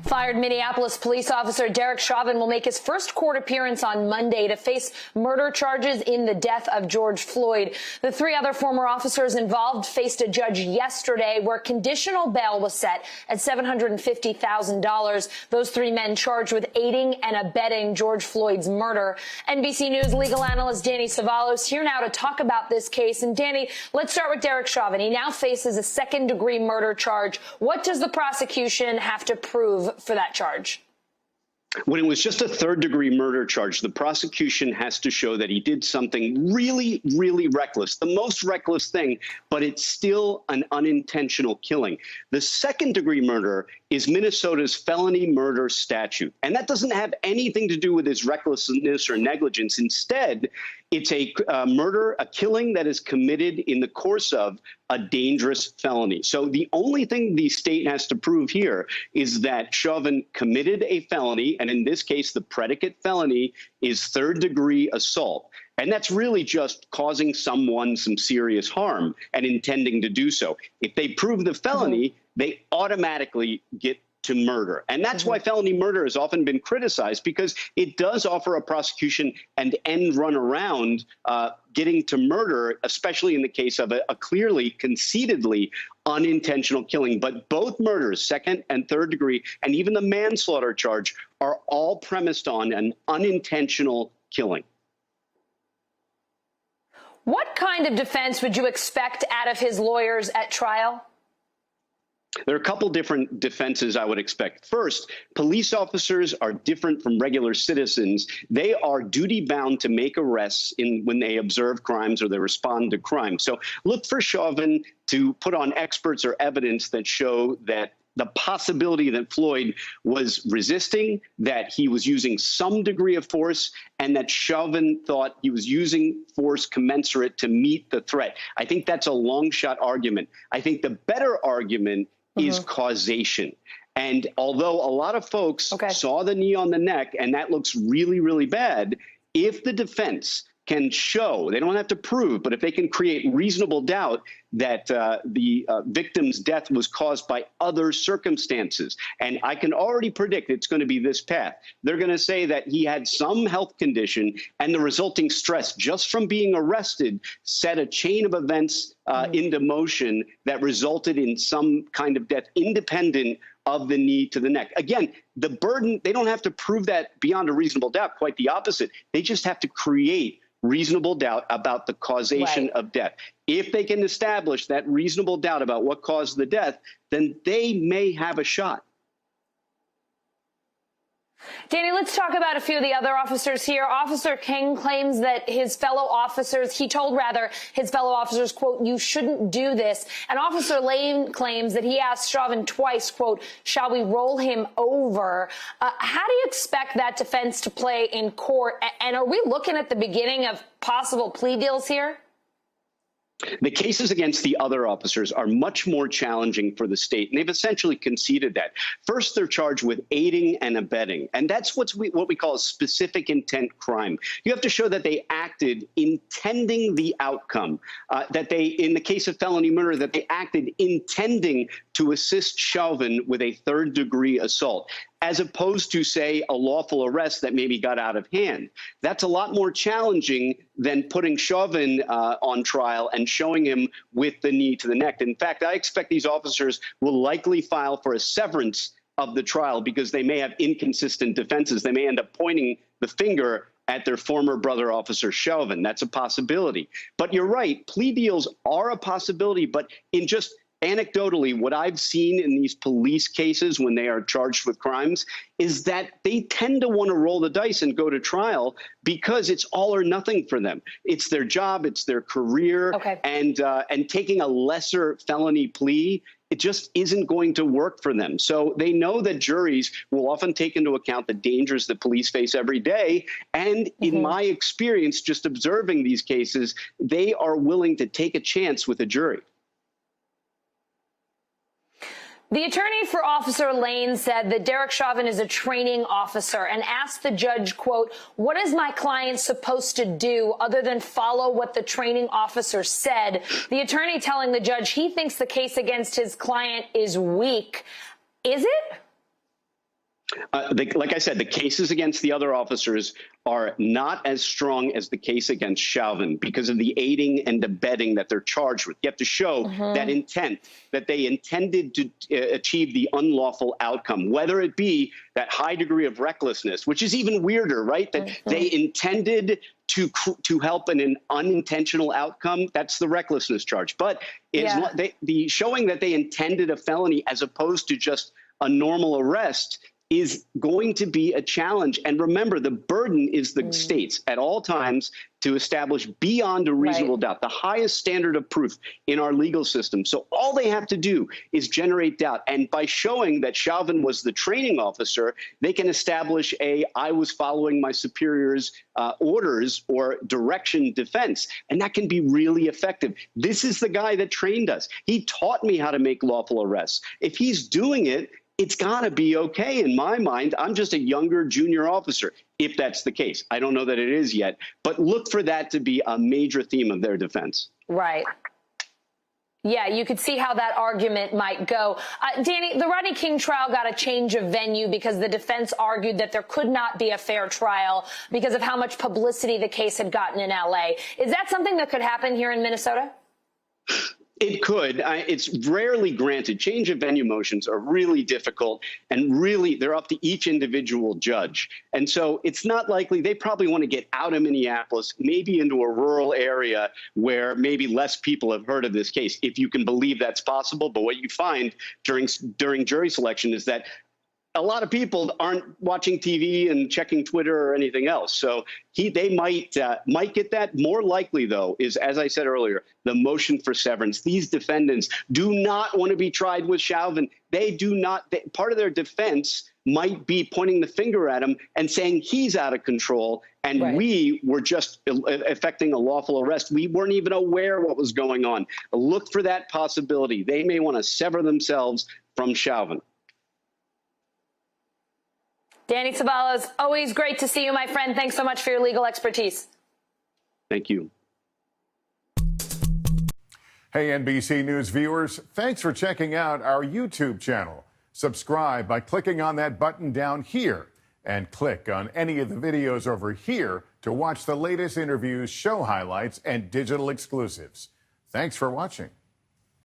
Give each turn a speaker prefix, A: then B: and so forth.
A: Fired Minneapolis police officer Derek Chauvin will make his first court appearance on Monday to face murder charges in the death of George Floyd. The three other former officers involved faced a judge yesterday where conditional bail was set at $750,000. Those three men charged with aiding and abetting George Floyd's murder. NBC News legal analyst Danny Savalos here now to talk about this case. And Danny, let's start with Derek Chauvin. He now faces a second-degree murder charge. What does the prosecution have to prove for that charge?
B: When it was just a third-degree murder charge, the prosecution has to show that he did something really, really reckless, the most reckless thing, but it's still an unintentional killing. The second-degree murder is Minnesota's felony murder statute, and that doesn't have anything to do with his recklessness or negligence. Instead, it's a murder, a killing that is committed in the course of a dangerous felony. So the only thing the state has to prove here is that Chauvin committed a felony, and in this case, the predicate felony is third-degree assault. And that's really just causing someone some serious harm and intending to do so. If they prove the felony, they automatically get to murder. And that's why felony murder has often been criticized, because it does offer a prosecution an end run around getting to murder, especially in the case of a clearly, conceitedly unintentional killing. But both murders, second and third degree, and even the manslaughter charge, are all premised on an unintentional killing.
A: What kind of defense would you expect out of his lawyers at trial?
B: There are a couple different defenses I would expect. First, police officers are different from regular citizens. They are duty-bound to make arrests when they observe crimes or they respond to crime. So look for Chauvin to put on experts or evidence that show that the possibility that Floyd was resisting, that he was using some degree of force, and that Chauvin thought he was using force commensurate to meet the threat. I think that's a long shot argument. I think the better argument is causation. And although a lot of folks saw the knee on the neck, and that looks really, really bad, if the defense can show, they don't have to prove, but if they can create reasonable doubt that the victim's death was caused by other circumstances, and I can already predict it's going to be this path. They're going to say that he had some health condition, and the resulting stress just from being arrested set a chain of events into motion that resulted in some kind of death independent of the knee to the neck. Again, the burden, they don't have to prove that beyond a reasonable doubt, quite the opposite. They just have to create reasonable doubt about the causation of death. If they can establish that reasonable doubt about what caused the death, then they may have a shot.
A: Danny, let's talk about a few of the other officers here. Officer King claims that his fellow officers, he told his fellow officers, quote, "You shouldn't do this." And Officer Lane claims that he asked Chauvin twice, quote, "Shall we roll him over?" How do you expect that defense to play in court? And are we looking at the beginning of possible plea deals here?
B: The cases against the other officers are much more challenging for the state, and they've essentially conceded that. First, they're charged with aiding and abetting, and that's what we call a specific intent crime. You have to show that they acted intending the outcome, that they, in the case of felony murder, that they acted intending to assist Chauvin with a third-degree assault, as opposed to, say, a lawful arrest that maybe got out of hand. That's a lot more challenging than putting Chauvin on trial and showing him with the knee to the neck. In fact, I expect these officers will likely file for a severance of the trial because they may have inconsistent defenses. They may end up pointing the finger at their former brother officer Chauvin. That's a possibility. But you're right, plea deals are a possibility, but in just anecdotally, what I've seen in these police cases when they are charged with crimes is that they tend to want to roll the dice and go to trial because it's all or nothing for them. It's their job, it's their career, and taking a lesser felony plea, it just isn't going to work for them. So they know that juries will often take into account the dangers that police face every day. And in my experience, just observing these cases, they are willing to take a chance with a jury.
A: The attorney for Officer Lane said that Derek Chauvin is a training officer and asked the judge, quote, "What is my client supposed to do other than follow what the training officer said?" The attorney telling the judge he thinks the case against his client is weak. Is it?
B: Like I said, the cases against the other officers are not as strong as the case against Chauvin because of the aiding and abetting that they're charged with. You have to show that intent, that they intended to achieve the unlawful outcome, whether it be that high degree of recklessness, which is even weirder, right? That they intended to help in an unintentional outcome. That's the recklessness charge. But the showing that they intended a felony as opposed to just a normal arrest is going to be a challenge. And remember, the burden is the states at all times to establish beyond a reasonable doubt, the highest standard of proof in our legal system. So all they have to do is generate doubt. And by showing that Chauvin was the training officer, they can establish I was following my superior's orders or direction defense. And that can be really effective. This is the guy that trained us. He taught me how to make lawful arrests. If he's doing it, it's got to be okay in my mind. I'm just a younger junior officer, if that's the case. I don't know that it is yet, but look for that to be a major theme of their defense.
A: Right. Yeah, you could see how that argument might go. Danny, the Rodney King trial got a change of venue because the defense argued that there could not be a fair trial because of how much publicity the case had gotten in L.A. Is that something that could happen here in Minnesota?
B: It could. It's rarely granted. Change of venue motions are really difficult, and really they're up to each individual judge. And so it's not likely. They probably want to get out of Minneapolis, maybe into a rural area where maybe less people have heard of this case, if you can believe that's possible. But what you find during jury selection is that a lot of people aren't watching TV and checking Twitter or anything else. So they might get that. More likely, though, is, as I said earlier, the motion for severance. These defendants do not want to be tried with Chauvin. They do not. Part of their defense might be pointing the finger at him and saying he's out of control, and we were just effecting a lawful arrest. We weren't even aware what was going on. Look for that possibility. They may want to sever themselves from Chauvin.
A: Danny Ceballos, always great to see you, my friend. Thanks so much for your legal expertise.
B: Thank you.
C: Hey, NBC News viewers, thanks for checking out our YouTube channel. Subscribe by clicking on that button down here and click on any of the videos over here to watch the latest interviews, show highlights, and digital exclusives. Thanks for watching.